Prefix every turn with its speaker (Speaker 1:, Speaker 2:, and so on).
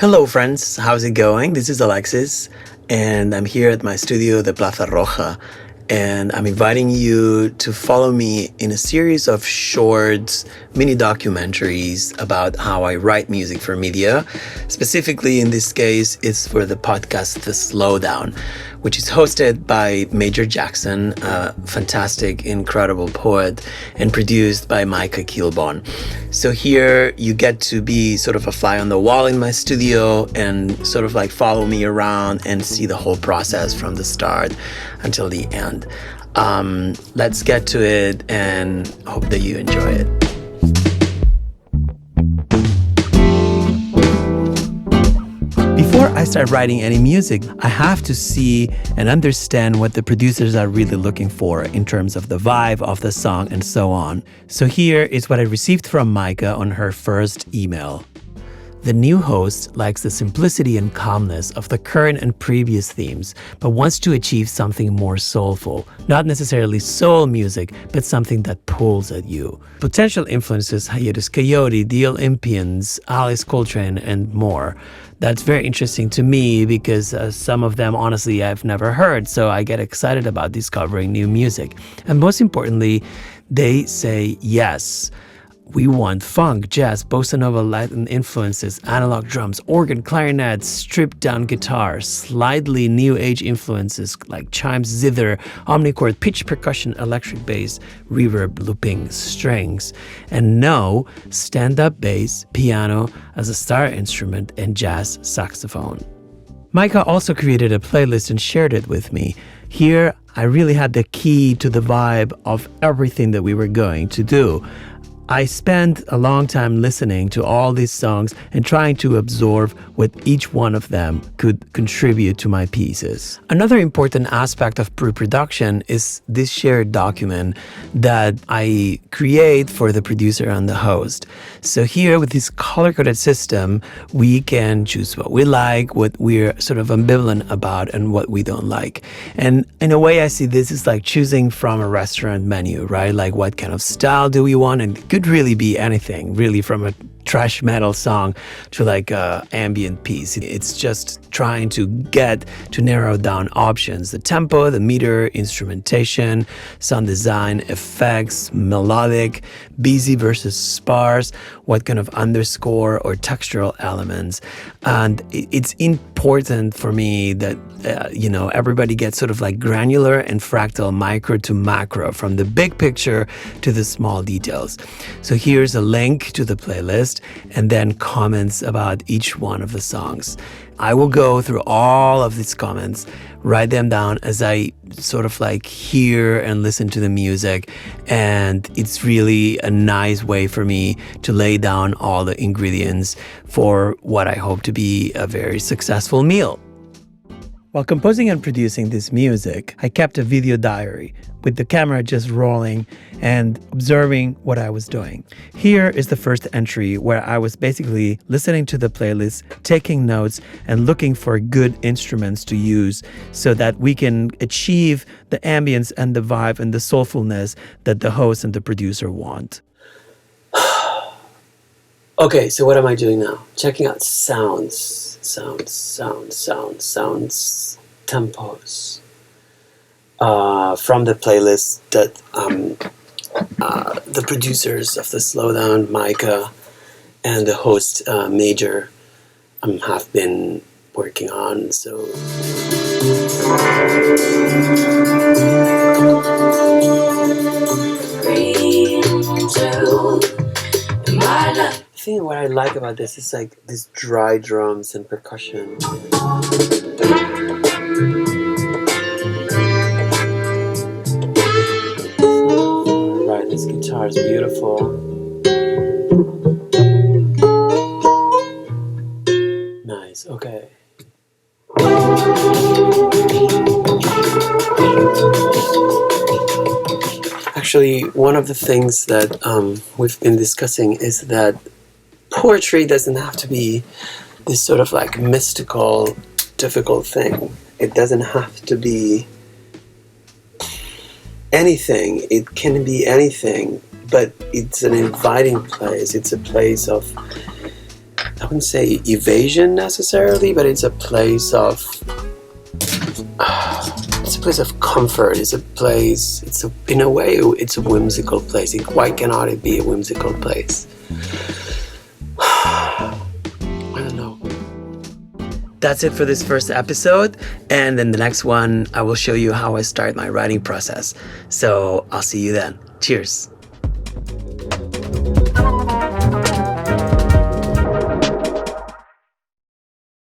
Speaker 1: Hello, friends. How's it going? This is Alexis, and I'm here at my studio, the Plaza Roja, and I'm inviting you to follow me in a series of short mini documentaries about how I write music for media. Specifically, in this case, it's for the podcast The Slowdown, which is hosted by Major Jackson, a fantastic, incredible poet, and produced by Micah Kilbon. So here you get to be sort of a fly on the wall in my studio and sort of like follow me around and see the whole process from the start until the end. Let's get to it and hope that you enjoy it. Before I start writing any music, I have to see and understand what the producers are really looking for in terms of the vibe of the song and so on. So here is what I received from Micah on her first email. The new host likes the simplicity and calmness of the current and previous themes, but wants to achieve something more soulful. Not necessarily soul music, but something that pulls at you. Potential influences: Hiatus Coyote, The Olympians, Alice Coltrane, and more. That's very interesting to me because some of them, honestly, I've never heard, so I get excited about discovering new music. And most importantly, they say yes. We want funk, jazz, bossa nova, Latin influences, analog drums, organ, clarinets, stripped-down guitar, slightly new age influences like chimes, zither, omnichord, pitch percussion, electric bass, reverb, looping, strings, and no stand-up bass, piano as a star instrument, and jazz saxophone. Micah also created a playlist and shared it with me. Here, I really had the key to the vibe of everything that we were going to do. I spent a long time listening to all these songs and trying to absorb what each one of them could contribute to my pieces. Another important aspect of pre-production is this shared document that I create for the producer and the host. So here with this color-coded system, we can choose what we like, what we're sort of ambivalent about, and what we don't like. And in a way, I see this as like choosing from a restaurant menu, right? Like what kind of style do we want? And it could really be anything, really, from a thrash metal song to like a ambient piece. It's just trying to get to narrow down options: the tempo, the meter, instrumentation, sound design, effects, melodic, busy versus sparse, what kind of underscore or textural elements. And it's important for me that everybody gets sort of like granular and fractal, micro to macro, from the big picture to the small details. So here's a link to the playlist and then comments about each one of the songs. I will go through all of these comments, write them down as I sort of like hear and listen to the music, and it's really a nice way for me to lay down all the ingredients for what I hope to be a very successful meal. While composing and producing this music, I kept a video diary with the camera just rolling and observing what I was doing. Here is the first entry where I was basically listening to the playlist, taking notes, and looking for good instruments to use so that we can achieve the ambience and the vibe and the soulfulness that the host and the producer want. Okay, so what am I doing now? Checking out sounds, tempos from the playlist that the producers of the Slowdown, Micah, and the host, Major, have been working on. So I think what I like about this is like these dry drums and percussion. Right, this guitar is beautiful. Nice, okay. Actually, one of the things that we've been discussing is that poetry doesn't have to be this sort of like mystical, difficult thing. It doesn't have to be anything. It can be anything, but it's an inviting place. It's a place of
Speaker 2: I wouldn't say evasion necessarily, but it's a place of comfort. In a way, it's a whimsical place. Why cannot it be a whimsical place? I don't know.
Speaker 1: That's it for this first episode. And then the next one, I will show you how I start my writing process. So I'll see you then. Cheers.